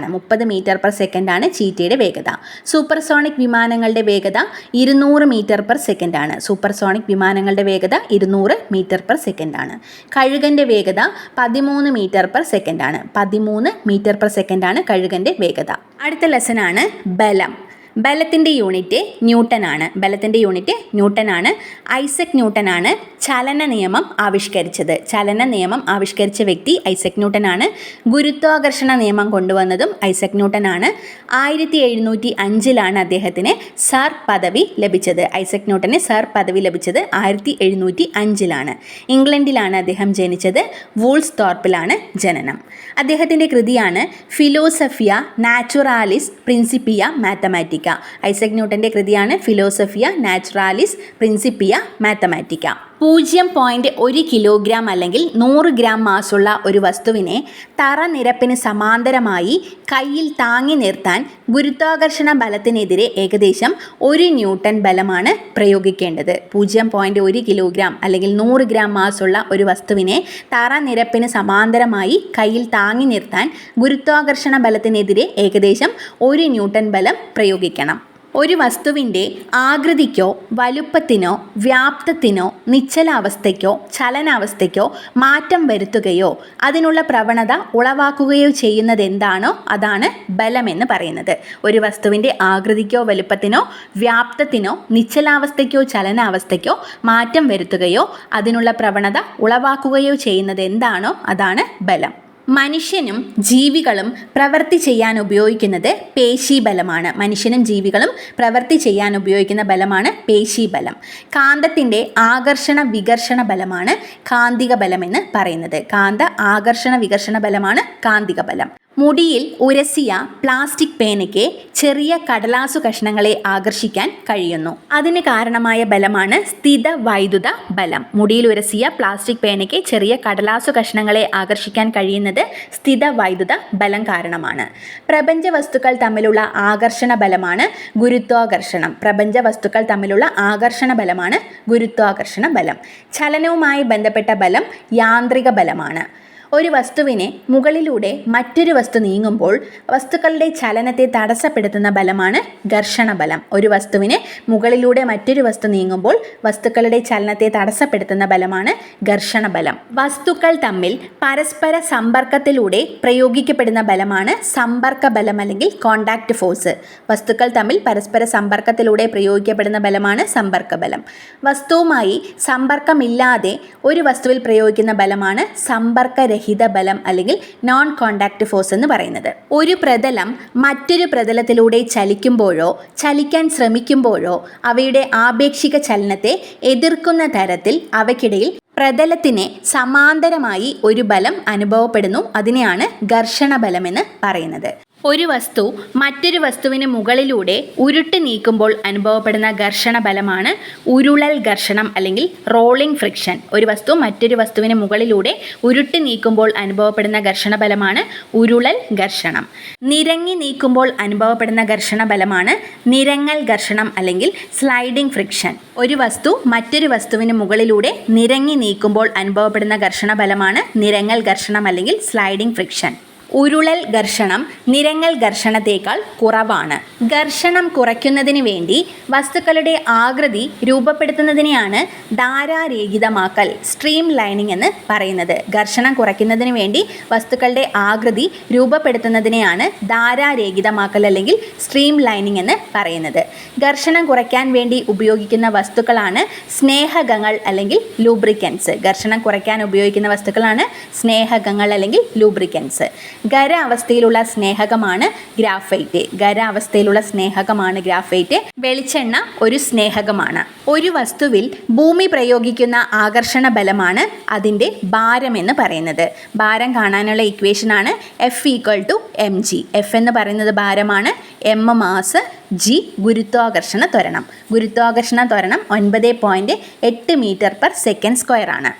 ആണ്. ചീറ്റയുടെ വേഗത. സൂപ്പർസോണിക് വിമാനങ്ങളുടെ വേഗത 200 മീറ്റർ പെർ സെക്കൻഡ് ആണ്. 200 മീറ്റർ പെർ സെക്കൻഡ് ആണ്. കഴുകൻ്റെ വേഗത 13 മീറ്റർ പെർ സെക്കൻഡ് ആണ്. കഴുകൻ്റെ വേഗത. അടുത്ത ലെസൺ ആണ് ബലം. ബലത്തിൻ്റെ യൂണിറ്റ് ന്യൂട്ടനാണ്. ഐസക് ന്യൂട്ടനാണ് ചലന നിയമം ആവിഷ്കരിച്ച വ്യക്തി ഐസക് ന്യൂട്ടനാണ്. ഗുരുത്വാകർഷണ നിയമം കൊണ്ടുവന്നതും ഐസക് ന്യൂട്ടനാണ്. 1705 അദ്ദേഹത്തിന് സർ പദവി ലഭിച്ചത്. ഐസക് ന്യൂട്ടന് സർ പദവി ലഭിച്ചത് 1705. ഇംഗ്ലണ്ടിലാണ് അദ്ദേഹം ജനിച്ചത്. വൂൾസ്തോർപ്പിലാണ് ജനനം. അദ്ദേഹത്തിൻ്റെ കൃതിയാണ് ഫിലോസഫിയ നാച്ചുറാലിസ് പ്രിൻസിപ്പിയ മാത്തമാറ്റിക്ക. ഐസക് ന്യൂട്ടൻ്റെ കൃതിയാണ് ഫിലോസഫിയ നാച്ചുറാലിസ് പ്രിൻസിപ്പിയ മാത്തമാറ്റിക്ക. 0.1 കിലോഗ്രാം അല്ലെങ്കിൽ 100 ഗ്രാം മാസുള്ള ഒരു വസ്തുവിനെ തറനിരപ്പിന് സമാന്തരമായി കയ്യിൽ താങ്ങി നിർത്താൻ ഗുരുത്വാകർഷണ ബലത്തിനെതിരെ ഏകദേശം 1 ന്യൂട്ടൺ ബലമാണ് പ്രയോഗിക്കേണ്ടത്. 0.1 കിലോഗ്രാം അല്ലെങ്കിൽ 100 ഗ്രാം മാസുള്ള ഒരു വസ്തുവിനെ തറനിരപ്പിന് സമാന്തരമായി കയ്യിൽ താങ്ങി നിർത്താൻ ഗുരുത്വാകർഷണ ബലത്തിനെതിരെ ഏകദേശം 1 ന്യൂട്ടൺ ബലം പ്രയോഗിക്കണം. ഒരു വസ്തുവിൻ്റെ ആകൃതിക്കോ വലുപ്പത്തിനോ വ്യാപ്തത്തിനോ നിശ്ചലാവസ്ഥയ്ക്കോ ചലനാവസ്ഥയ്ക്കോ മാറ്റം വരുത്തുകയോ അതിനുള്ള പ്രവണത ഉളവാക്കുകയോ ചെയ്യുന്നത് എന്താണോ അതാണ് ബലമെന്ന് പറയുന്നത്. ഒരു വസ്തുവിൻ്റെ ആകൃതിക്കോ വലുപ്പത്തിനോ വ്യാപ്തത്തിനോ നിശ്ചലാവസ്ഥയ്ക്കോ ചലനാവസ്ഥയ്ക്കോ മാറ്റം വരുത്തുകയോ അതിനുള്ള പ്രവണത ഉളവാക്കുകയോ ചെയ്യുന്നത് എന്താണോ അതാണ് ബലം. മനുഷ്യനും ജീവികളും പ്രവൃത്തി ചെയ്യാൻ ഉപയോഗിക്കുന്നത് പേശീബലമാണ്. ബലമാണ് പേശീബലം. കാന്തത്തിൻ്റെ ആകർഷണ വികർഷണ ബലമാണ് കാന്തിക ബലം എന്ന് പറയുന്നത്. കാന്ത ആകർഷണ വികർഷണ ബലമാണ് കാന്തിക ബലം. മുടിയിൽ ഉരസിയ പ്ലാസ്റ്റിക് പേനയ്ക്ക് ചെറിയ കടലാസു കഷ്ണങ്ങളെ ആകർഷിക്കാൻ കഴിയുന്നു. അതിന് കാരണമായ ബലമാണ് സ്ഥിത വൈദ്യുത ബലം. മുടിയിൽ ഉരസിയ പ്ലാസ്റ്റിക് പേനയ്ക്ക് ചെറിയ കടലാസു കഷ്ണങ്ങളെ ആകർഷിക്കാൻ കഴിയുന്നത് സ്ഥിത വൈദ്യുത ബലം കാരണമാണ്. പ്രപഞ്ച വസ്തുക്കൾ തമ്മിലുള്ള ആകർഷണ ബലമാണ് ഗുരുത്വാകർഷണ ബലം. ചലനവുമായി ബന്ധപ്പെട്ട ബലം യാന്ത്രിക ബലമാണ്. ഒരു വസ്തുവിനെ മുകളിലൂടെ മറ്റൊരു വസ്തു നീങ്ങുമ്പോൾ വസ്തുക്കളുടെ ചലനത്തെ തടസ്സപ്പെടുത്തുന്ന ബലമാണ് ഘർഷണബലം. ഒരു വസ്തുവിനെ മുകളിലൂടെ മറ്റൊരു വസ്തു നീങ്ങുമ്പോൾ വസ്തുക്കളുടെ ചലനത്തെ തടസ്സപ്പെടുത്തുന്ന ബലമാണ് ഘർഷണബലം. വസ്തുക്കൾ തമ്മിൽ പരസ്പര സമ്പർക്കത്തിലൂടെ പ്രയോഗിക്കപ്പെടുന്ന ബലമാണ് സമ്പർക്ക ബലം അല്ലെങ്കിൽ കോണ്ടാക്ട് ഫോഴ്സ്. വസ്തുക്കൾ തമ്മിൽ പരസ്പര സമ്പർക്കത്തിലൂടെ പ്രയോഗിക്കപ്പെടുന്ന ബലമാണ് സമ്പർക്ക ബലം. വസ്തുവുമായി സമ്പർക്കമില്ലാതെ ഒരു വസ്തുവിൽ പ്രയോഗിക്കുന്ന ബലമാണ് സമ്പർക്ക ബലം അല്ലെങ്കിൽ നോൺ കോണ്ടാക്ട് ഫോഴ്സ് എന്ന് പറയുന്നത്. ഒരു പ്രതലം മറ്റൊരു പ്രതലത്തിലൂടെ ചലിക്കുമ്പോഴോ ചലിക്കാൻ ശ്രമിക്കുമ്പോഴോ അവയുടെ ആപേക്ഷിക ചലനത്തെ എതിർക്കുന്ന തരത്തിൽ അവയ്ക്കിടയിൽ പ്രതലത്തിന് സമാന്തരമായി ഒരു ബലം അനുഭവപ്പെടുന്നു. അതിനെയാണ് ഘർഷണ ബലം എന്ന് പറയുന്നത്. ഒരു വസ്തു മറ്റൊരു വസ്തുവിന് മുകളിലൂടെ ഉരുട്ടി നീക്കുമ്പോൾ അനുഭവപ്പെടുന്ന ഘർഷണ ബലമാണ് ഉരുളൽ ഘർഷണം അല്ലെങ്കിൽ റോളിംഗ് ഫ്രിക്ഷൻ. ഒരു വസ്തു മറ്റൊരു വസ്തുവിന് മുകളിലൂടെ ഉരുട്ടി നീക്കുമ്പോൾ അനുഭവപ്പെടുന്ന ഘർഷണ ബലമാണ് ഉരുളൽ ഘർഷണം. നിരങ്ങി നീക്കുമ്പോൾ അനുഭവപ്പെടുന്ന ഘർഷണ ബലമാണ് നിരങ്ങൽ ഘർഷണം അല്ലെങ്കിൽ സ്ലൈഡിംഗ് ഫ്രിക്ഷൻ. ഒരു വസ്തു മറ്റൊരു വസ്തുവിന് മുകളിലൂടെ നിരങ്ങി നീക്കുമ്പോൾ അനുഭവപ്പെടുന്ന ഘർഷണ ബലമാണ് നിരങ്ങൽ ഘർഷണം അല്ലെങ്കിൽ സ്ലൈഡിംഗ് ഫ്രിക്ഷൻ. ഉരുളൽ ഘർഷണം നിരങ്ങൽ ഘർഷണത്തേക്കാൾ കുറവാണ്. ഘർഷണം കുറയ്ക്കുന്നതിന് വേണ്ടി വസ്തുക്കളുടെ ആകൃതി രൂപപ്പെടുത്തുന്നതിനെയാണ് ധാരാരേഖിതമാക്കൽ സ്ട്രീം ലൈനിങ് എന്ന് പറയുന്നത്. ഘർഷണം കുറയ്ക്കുന്നതിന് വേണ്ടി വസ്തുക്കളുടെ ആകൃതി രൂപപ്പെടുത്തുന്നതിനെയാണ് ധാരാരേഖിതമാക്കൽ അല്ലെങ്കിൽ സ്ട്രീം ലൈനിങ് എന്ന് പറയുന്നത്. ഘർഷണം കുറയ്ക്കാൻ വേണ്ടി ഉപയോഗിക്കുന്ന വസ്തുക്കളാണ് സ്നേഹകങ്ങൾ അല്ലെങ്കിൽ ലൂബ്രിക്കൻസ്. ഘർഷണം കുറയ്ക്കാൻ ഉപയോഗിക്കുന്ന വസ്തുക്കളാണ് സ്നേഹകങ്ങൾ അല്ലെങ്കിൽ ലൂബ്രിക്കൻസ്. ഖരാവസ്ഥയിലുള്ള സ്നേഹകമാണ് ഗ്രാഫൈറ്റ്. ഖരാവസ്ഥയിലുള്ള സ്നേഹകമാണ് ഗ്രാഫൈറ്റ്. വെളിച്ചെണ്ണ ഒരു സ്നേഹകമാണ്. ഒരു വസ്തുവിൽ ഭൂമി പ്രയോഗിക്കുന്ന ആകർഷണ ബലമാണ് അതിൻ്റെ ഭാരം എന്ന് പറയുന്നത്. ഭാരം കാണാനുള്ള ഇക്വേഷനാണ് F=mg. F എന്ന് പറയുന്നത് ഭാരമാണ്, m മാസ്, g ഗുരുത്വാകർഷണ ത്വരണം. ഗുരുത്വാകർഷണ ത്വരണം 9.8 m/s² ആണ്.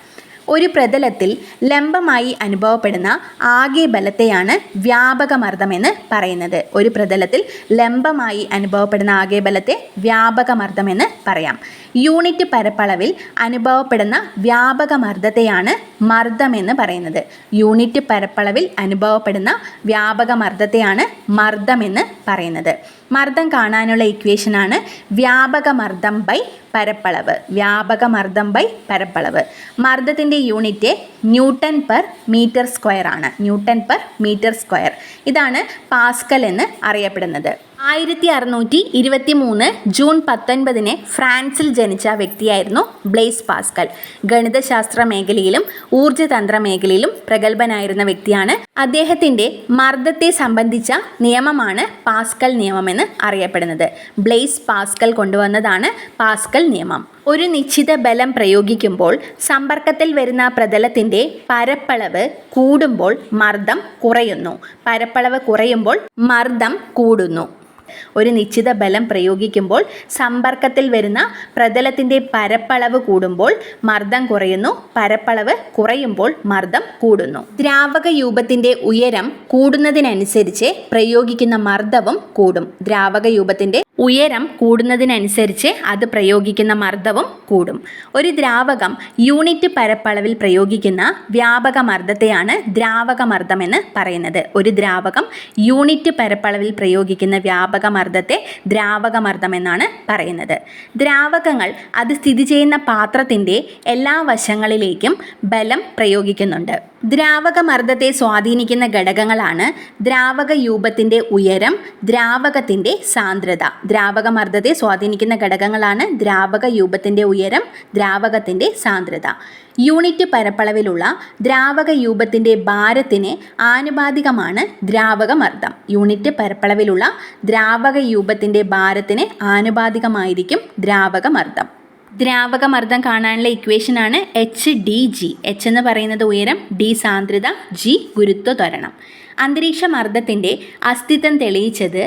ഒരു പ്രതലത്തിൽ ലംബമായി അനുഭവപ്പെടുന്ന ആകെ ബലത്തെയാണ് വ്യാപകമർദ്ദം എന്ന് പറയുന്നത്. ഒരു പ്രതലത്തിൽ ലംബമായി അനുഭവപ്പെടുന്ന ആകെ ബലത്തെ വ്യാപകമർദ്ദം എന്ന് പറയാം. യൂണിറ്റ് പരപ്പളവിൽ അനുഭവപ്പെടുന്ന വ്യാപകമർദ്ദത്തെയാണ് മർദ്ദം എന്ന് പറയുന്നത്. യൂണിറ്റ് പരപ്പളവിൽ അനുഭവപ്പെടുന്ന വ്യാപകമർദ്ദത്തെയാണ് മർദ്ദം എന്ന് പറയുന്നത്. മർദ്ദം കാണാനുള്ള ഇക്വേഷനാണ് വ്യാപകമർദ്ദം ബൈ പരപ്പളവ്. വ്യാപകമർദ്ദം ബൈ പരപ്പളവ്. മർദ്ദത്തിൻ്റെ യൂണിറ്റ് Nm/m² ആണ്. Nm/m². ഇതാണ് പാസ്കൽ എന്ന് അറിയപ്പെടുന്നത്. 1623 ജൂൺ 19 ഫ്രാൻസിൽ ജനിച്ച വ്യക്തിയായിരുന്നു ബ്ലേസ് പാസ്കൽ. ഗണിതശാസ്ത്ര മേഖലയിലും ഊർജ്ജതന്ത്ര മേഖലയിലും പ്രഗത്ഭനായിരുന്ന വ്യക്തിയാണ്. അദ്ദേഹത്തിൻ്റെ മർദ്ദത്തെ സംബന്ധിച്ച നിയമമാണ് പാസ്കൽ നിയമം എന്ന് അറിയപ്പെടുന്നത്. ബ്ലേസ് പാസ്കൽ കൊണ്ടുവന്നതാണ് പാസ്കൽ നിയമം. ഒരു നിശ്ചിത ബലം പ്രയോഗിക്കുമ്പോൾ സമ്പർക്കത്തിൽ വരുന്ന പ്രതലത്തിൻ്റെ പരപ്പളവ് കൂടുമ്പോൾ മർദ്ദം കുറയുന്നു. പരപ്പളവ് കുറയുമ്പോൾ മർദ്ദം കൂടുന്നു. ഒരു നിശ്ചിത ബലം പ്രയോഗിക്കുമ്പോൾ സമ്പർക്കത്തിൽ വരുന്ന പ്രതലത്തിൻ്റെ പരപ്പളവ് കൂടുമ്പോൾ മർദ്ദം കുറയുന്നു. പരപ്പളവ് കുറയുമ്പോൾ മർദ്ദം കൂടുന്നു. ദ്രാവക രൂപത്തിൻ്റെ ഉയരം കൂടുന്നതിനനുസരിച്ച് പ്രയോഗിക്കുന്ന മർദ്ദവും കൂടും. ദ്രാവക രൂപത്തിൻ്റെ ഉയരം കൂടുന്നതിനനുസരിച്ച് അത് പ്രയോഗിക്കുന്ന മർദ്ദവും കൂടും. ഒരു ദ്രാവകം യൂണിറ്റ് പരപ്പളവിൽ പ്രയോഗിക്കുന്ന വ്യാപക മർദ്ദത്തെയാണ് ദ്രാവകമർദ്ദം എന്ന് പറയുന്നത്. ഒരു ദ്രാവകം യൂണിറ്റ് പരപ്പളവിൽ പ്രയോഗിക്കുന്ന വ്യാപക മർദ്ദത്തെ ദ്രാവകമർദ്ദം എന്നാണ് പറയുന്നത്. ദ്രാവകങ്ങൾ അത് സ്ഥിതി ചെയ്യുന്ന പാത്രത്തിൻ്റെ എല്ലാ വശങ്ങളിലേക്കും ബലം പ്രയോഗിക്കുന്നുണ്ട്. ദ്രാവകമർദ്ദത്തെ സ്വാധീനിക്കുന്ന ഘടകങ്ങളാണ് ദ്രാവക രൂപത്തിൻ്റെ ഉയരം, ദ്രാവകത്തിൻ്റെ സാന്ദ്രത. ദ്രാവകമർദ്ദത്തെ സ്വാധീനിക്കുന്ന ഘടകങ്ങളാണ് ദ്രാവക രൂപത്തിൻ്റെ ഉയരം, ദ്രാവകത്തിൻ്റെ സാന്ദ്രത. യൂണിറ്റ് പരപ്പളവിലുള്ള ദ്രാവക രൂപത്തിൻ്റെ ഭാരത്തിന് ആനുപാതികമാണ് ദ്രാവകമർദ്ദം. യൂണിറ്റ് പരപ്പളവിലുള്ള ദ്രാവക രൂപത്തിൻ്റെ ഭാരത്തിന് ആനുപാതികമായിരിക്കും ദ്രാവകമർദ്ദം. ദ്രാവകമർദ്ദം കാണാനുള്ള ഇക്വേഷനാണ് HdG. H എന്ന് പറയുന്നത് ഉയരം, D സാന്ദ്രത, G ഗുരുത്വ ത്വരണം. അന്തരീക്ഷ മർദ്ദത്തിൻ്റെ അസ്തിത്വം തെളിയിച്ചത്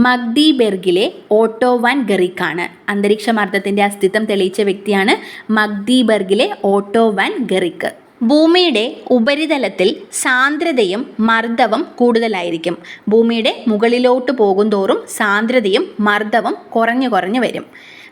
മഗ്ദീബെർഗിലെ ഓട്ടോ വാൻ ഗെറിക്കാണ്. അന്തരീക്ഷ മർദ്ദത്തിൻ്റെ അസ്തിത്വം തെളിയിച്ച വ്യക്തിയാണ് മഗ്ദീബെർഗിലെ ഓട്ടോ വാൻ ഗെറിക്ക്. ഭൂമിയുടെ ഉപരിതലത്തിൽ സാന്ദ്രതയും മർദ്ദവും കൂടുതലായിരിക്കും. ഭൂമിയുടെ മുകളിലോട്ട് പോകുന്തോറും സാന്ദ്രതയും മർദ്ദവും കുറഞ്ഞു കുറഞ്ഞു വരും.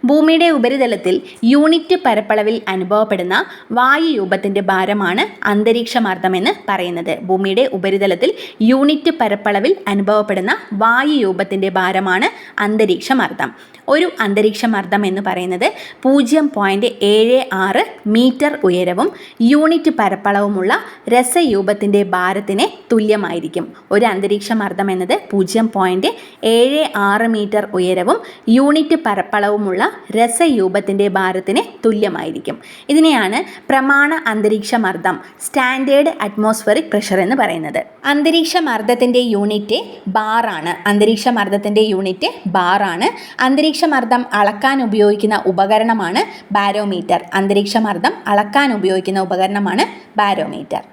ഭൂമിയുടെ ഉപരിതലത്തിൽ യൂണിറ്റ് പരപ്പളവിൽ അനുഭവപ്പെടുന്ന വായുരൂപത്തിൻ്റെ ഭാരമാണ് അന്തരീക്ഷമർദ്ദം എന്ന് പറയുന്നത്. ഭൂമിയുടെ ഉപരിതലത്തിൽ യൂണിറ്റ് പരപ്പളവിൽ അനുഭവപ്പെടുന്ന വായുരൂപത്തിൻ്റെ ഭാരമാണ് അന്തരീക്ഷമർദ്ദം. ഒരു അന്തരീക്ഷമർദ്ദം എന്ന് പറയുന്നത് 0.76 മീറ്റർ ഉയരവും യൂണിറ്റ് പരപ്പളവുമുള്ള രസരൂപത്തിൻ്റെ ഭാരത്തിന് തുല്യമായിരിക്കും. ഒരു അന്തരീക്ഷമർദ്ദം എന്നത് 0.76 മീറ്റർ ഉയരവും യൂണിറ്റ് പരപ്പളവുമുള്ള രസരൂപത്തിൻ്റെ ഭാരത്തിന് തുല്യമായിരിക്കും. ഇതിനെയാണ് പ്രമാണ അന്തരീക്ഷമർദ്ദം, സ്റ്റാൻഡേർഡ് അറ്റ്മോസ്ഫിയറിക് പ്രഷർ എന്ന് പറയുന്നത്. അന്തരീക്ഷമർദ്ദത്തിൻ്റെ യൂണിറ്റ് ബാറാണ്. അന്തരീക്ഷമർദ്ദത്തിൻ്റെ യൂണിറ്റ് ബാറാണ്. അന്തരീക്ഷമർദ്ദം അളക്കാൻ ഉപയോഗിക്കുന്ന ഉപകരണമാണ് ബാരോമീറ്റർ. അന്തരീക്ഷമർദ്ദം അളക്കാൻ ഉപയോഗിക്കുന്ന ഉപകരണമാണ് ബാരോമീറ്റർ.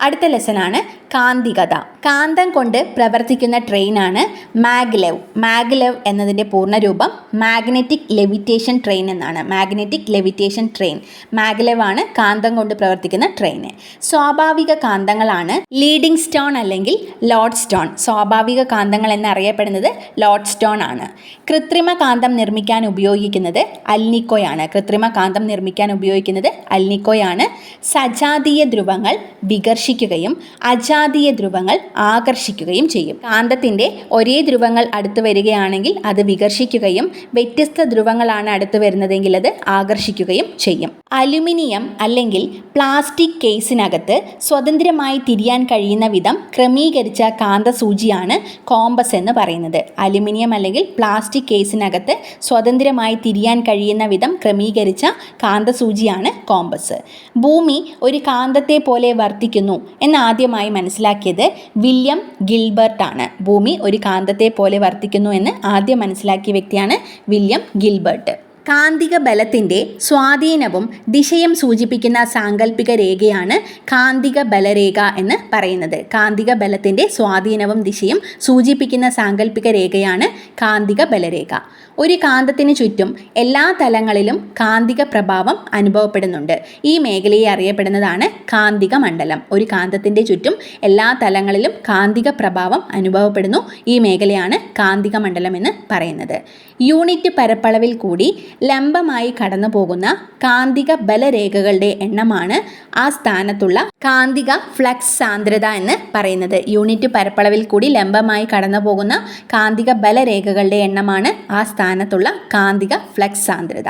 അടുത്ത ലെസനാണ് കാന്തികത. കാന്തം കൊണ്ട് പ്രവർത്തിക്കുന്ന ട്രെയിനാണ് മാഗ്ലെവ്. മാഗ്ലെവ് എന്നതിൻ്റെ പൂർണ്ണരൂപം മാഗ്നറ്റിക് ലെവിറ്റേഷൻ ട്രെയിൻ എന്നാണ്. Magnetic levitation train. മാഗ്ലെവ് ആണ് കാന്തം കൊണ്ട് പ്രവർത്തിക്കുന്ന ട്രെയിൻ. സ്വാഭാവിക കാന്തങ്ങളാണ് ലീഡിംഗ് സ്റ്റോൺ അല്ലെങ്കിൽ ലോഡ് സ്റ്റോൺ. സ്വാഭാവിക കാന്തങ്ങൾ എന്നറിയപ്പെടുന്നത് ലോഡ് സ്റ്റോൺ ആണ്. കൃത്രിമ കാന്തം നിർമ്മിക്കാൻ ഉപയോഗിക്കുന്നത് അൽനിക്കോയാണ്. കൃത്രിമ കാന്തം നിർമ്മിക്കാൻ ഉപയോഗിക്കുന്നത് അൽനിക്കോയാണ്. സജാതീയ ധ്രുവങ്ങൾ വികർഷിക്കുകയും അജാതീയ ധ്രുവങ്ങൾ ആകർഷിക്കുകയും ചെയ്യും. കാന്തത്തിൻ്റെ ഒരേ ധ്രുവങ്ങൾ അടുത്ത് വരികയാണെങ്കിൽ അത് വികർഷിക്കുകയും വ്യത്യസ്ത ധ്രുവങ്ങളാണ് അടുത്ത് വരുന്നതെങ്കിൽ അത് ആകർഷിക്കുകയും ചെയ്യും. അലുമിനിയം അല്ലെങ്കിൽ പ്ലാസ്റ്റിക് കേസിനകത്ത് സ്വതന്ത്രമായി തിരിയാൻ കഴിയുന്ന വിധം ക്രമീകരിച്ച കാന്തസൂചിയാണ് കോമ്പസ് എന്ന് പറയുന്നത്. അലുമിനിയം അല്ലെങ്കിൽ പ്ലാസ്റ്റിക് കേസിനകത്ത് സ്വതന്ത്രമായി തിരിയാൻ കഴിയുന്ന വിധം ക്രമീകരിച്ച കാന്തസൂചിയാണ് കോമ്പസ്. ഭൂമി ഒരു കാന്തത്തെ പോലെ വർത്തിക്കുന്നു എന്നാദ്യമായി മനസ്സിലാക്കിയത് വില്യം ഗിൽബർട്ട് ആണ്. ഭൂമി ഒരു കാന്തത്തെ പോലെ വർത്തിക്കുന്നു എന്ന് ആദ്യം മനസ്സിലാക്കിയ വ്യക്തിയാണ് വില്യം ഗിൽബർട്ട്. കാന്തിക ബലത്തിൻ്റെ സ്വാധീനവും ദിശയും സൂചിപ്പിക്കുന്ന സാങ്കല്പിക രേഖയാണ് കാന്തിക ബലരേഖ എന്ന് പറയുന്നത്. കാന്തിക ബലത്തിൻ്റെ സ്വാധീനവും ദിശയും സൂചിപ്പിക്കുന്ന സാങ്കല്പിക രേഖയാണ് കാന്തിക ബലരേഖ. ഒരു കാന്തത്തിന് ചുറ്റും എല്ലാ തലങ്ങളിലും കാന്തിക പ്രഭാവം അനുഭവപ്പെടുന്നുണ്ട്. ഈ മേഖലയെ അറിയപ്പെടുന്നതാണ് കാന്തിക മണ്ഡലം. ഒരു കാന്തത്തിൻ്റെ ചുറ്റും എല്ലാ തലങ്ങളിലും കാന്തിക പ്രഭാവം അനുഭവപ്പെടുന്നു. ഈ മേഖലയാണ് കാന്തിക മണ്ഡലം എന്ന് പറയുന്നത്. യൂണിറ്റ് പരപ്പളവിൽ കൂടി ലംബമായി കടന്നു പോകുന്ന കാന്തിക ബലരേഖകളുടെ എണ്ണമാണ് ആ സ്ഥാനത്തുള്ള കാന്തിക ഫ്ലക്സ് സാന്ദ്രത എന്ന് പറയുന്നത്. യൂണിറ്റ് പരപ്പളവിൽ കൂടി ലംബമായി കടന്നു പോകുന്ന കാന്തിക ബലരേഖകളുടെ എണ്ണമാണ് ആ സ്ഥാനത്തുള്ള കാന്തിക ഫ്ലക്സ് സാന്ദ്രത.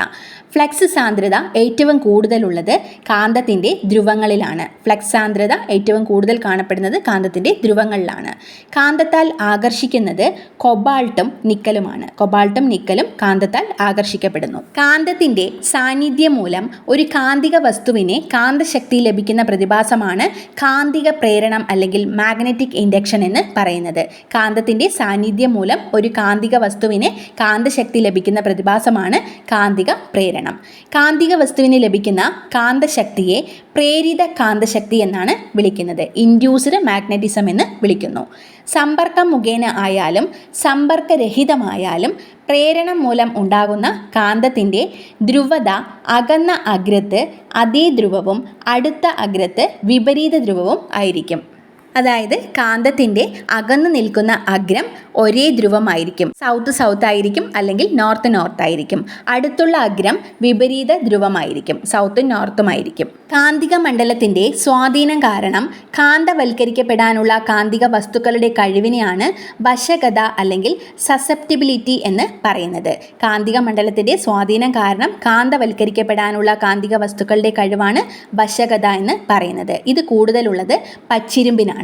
ഫ്ലക്സ് സാന്ദ്രത ഏറ്റവും കൂടുതലുള്ളത് കാന്തത്തിൻ്റെ ധ്രുവങ്ങളിലാണ്. ഫ്ലക്സ് സാന്ദ്രത ഏറ്റവും കൂടുതൽ കാണപ്പെടുന്നത് കാന്തത്തിൻ്റെ ധ്രുവങ്ങളിലാണ്. കാന്തത്താൽ ആകർഷിക്കുന്നത് കൊബാൾട്ടും നിക്കലുമാണ്. കൊബാൾട്ടും നിക്കലും കാന്തത്താൽ ആകർഷിക്കപ്പെടുന്നു. കാന്തത്തിൻ്റെ സാന്നിധ്യം മൂലം ഒരു കാന്തിക വസ്തുവിനെ കാന്തശക്തി ലഭിക്കുന്ന പ്രതിഭാസമാണ് കാന്തിക പ്രേരണം അല്ലെങ്കിൽ മാഗ്നറ്റിക് ഇൻഡക്ഷൻ എന്ന് പറയുന്നത്. കാന്തത്തിൻ്റെ സാന്നിധ്യം മൂലം ഒരു കാന്തിക വസ്തുവിനെ കാന്തശക്തി ലഭിക്കുന്ന പ്രതിഭാസമാണ് കാന്തിക പ്രേരണം. കാന്തിക വസ്തുവിന് ലഭിക്കുന്ന കാന്തശക്തിയെ പ്രേരിത കാന്തശക്തി എന്നാണ് വിളിക്കുന്നത്. ഇൻഡ്യൂസ്ഡ് മാഗ്നറ്റിസം എന്ന് വിളിക്കുന്നു. സമ്പർക്കം മുഖേന ആയാലും സമ്പർക്കരഹിതമായാലും പ്രേരണം മൂലം ഉണ്ടാകുന്ന കാന്തത്തിൻ്റെ ധ്രുവത അകന്ന അഗ്രത്ത് അതേ ധ്രുവവും അടുത്ത അഗ്രത്ത് വിപരീത ധ്രുവവും ആയിരിക്കും. അതായത് കാന്തത്തിൻ്റെ അകന്നു നിൽക്കുന്ന അഗ്രം ഒരേ ധ്രുവമായിരിക്കും. സൗത്ത് സൗത്ത് ആയിരിക്കും അല്ലെങ്കിൽ നോർത്ത് നോർത്ത് ആയിരിക്കും. അടുത്തുള്ള അഗ്രം വിപരീത ധ്രുവമായിരിക്കും. സൗത്തും നോർത്തുമായിരിക്കും. കാന്തിക മണ്ഡലത്തിൻ്റെ സ്വാധീനം കാരണം കാന്തവൽക്കരിക്കപ്പെടാനുള്ള കാന്തിക വസ്തുക്കളുടെ കഴിവിനെയാണ് വശകത അല്ലെങ്കിൽ സസെപ്റ്റിബിലിറ്റി എന്ന് പറയുന്നത്. കാന്തിക മണ്ഡലത്തിൻ്റെ സ്വാധീനം കാരണം കാന്തവൽക്കരിക്കപ്പെടാനുള്ള കാന്തിക വസ്തുക്കളുടെ കഴിവാണ് വശകത എന്ന് പറയുന്നത്. ഇത് കൂടുതലുള്ളത് പച്ചിരുമ്പിനാണ്.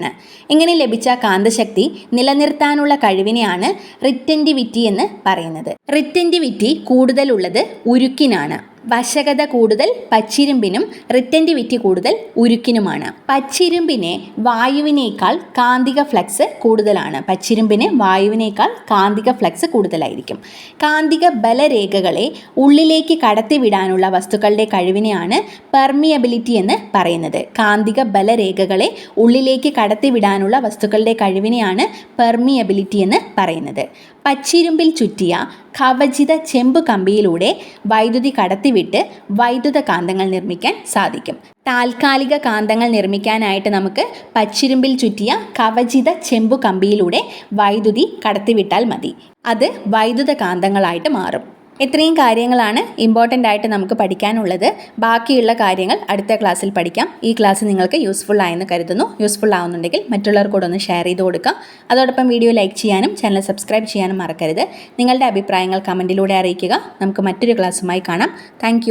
ഇങ്ങനെ ലഭിച്ച കാന്തശക്തി നിലനിർത്താനുള്ള കഴിവിനെയാണ് റിറ്റൻറ്റിവിറ്റി എന്ന് പറയുന്നത്. റിറ്റൻറ്റിവിറ്റി കൂടുതലുള്ളത് ഉരുക്കിനാണ്. വശകത കൂടുതൽ പച്ചിരുമ്പിനും റിറ്റൻറ്റിവിറ്റി കൂടുതൽ ഉരുക്കിനുമാണ്. പച്ചിരുമ്പിന് വായുവിനേക്കാൾ കാന്തിക ഫ്ലക്സ് കൂടുതലാണ്. പച്ചിരുമ്പിന് വായുവിനേക്കാൾ കാന്തിക ഫ്ലക്സ് കൂടുതലായിരിക്കും. കാന്തിക ബലരേഖകളെ ഉള്ളിലേക്ക് കടത്തിവിടാനുള്ള വസ്തുക്കളുടെ കഴിവിനെയാണ് പെർമിയബിലിറ്റി എന്ന് പറയുന്നത്. കാന്തിക ബലരേഖകളെ ഉള്ളിലേക്ക് കടത്തിവിടാനുള്ള വസ്തുക്കളുടെ കഴിവിനെയാണ് പെർമിയബിലിറ്റി എന്ന് പറയുന്നത്. പച്ചിരുമ്പിൽ ചുറ്റിയ കവചിത ചെമ്പ് കമ്പിയിലൂടെ വൈദ്യുതി കടത്തിവിട്ട് വൈദ്യുത കാന്തങ്ങൾ നിർമ്മിക്കാൻ സാധിക്കും. താൽക്കാലിക കാന്തങ്ങൾ നിർമ്മിക്കാനായിട്ട് നമുക്ക് പച്ചിരുമ്പിൽ ചുറ്റിയ കവചിത ചെമ്പു കമ്പിയിലൂടെ വൈദ്യുതി കടത്തിവിട്ടാൽ മതി. അത് വൈദ്യുത കാന്തങ്ങളായിട്ട് മാറും. ഇത്രയും കാര്യങ്ങളാണ് ഇമ്പോർട്ടൻ്റ് ആയിട്ട് നമുക്ക് പഠിക്കാനുള്ളത്. ബാക്കിയുള്ള കാര്യങ്ങൾ അടുത്ത ക്ലാസ്സിൽ പഠിക്കാം. ഈ ക്ലാസ് നിങ്ങൾക്ക് യൂസ്ഫുൾ ആയെന്ന് കരുതുന്നു. യൂസ്ഫുൾ ആവുന്നുണ്ടെങ്കിൽ മറ്റുള്ളവർക്കൂടെ ഒന്ന് ഷെയർ ചെയ്ത് കൊടുക്കുക. അതോടൊപ്പം വീഡിയോ ലൈക്ക് ചെയ്യാനും ചാനൽ സബ്സ്ക്രൈബ് ചെയ്യാനും മറക്കരുത്. നിങ്ങളുടെ അഭിപ്രായങ്ങൾ കമൻറ്റിലൂടെ അറിയിക്കുക. നമുക്ക് മറ്റൊരു ക്ലാസ്സുമായി കാണാം. താങ്ക്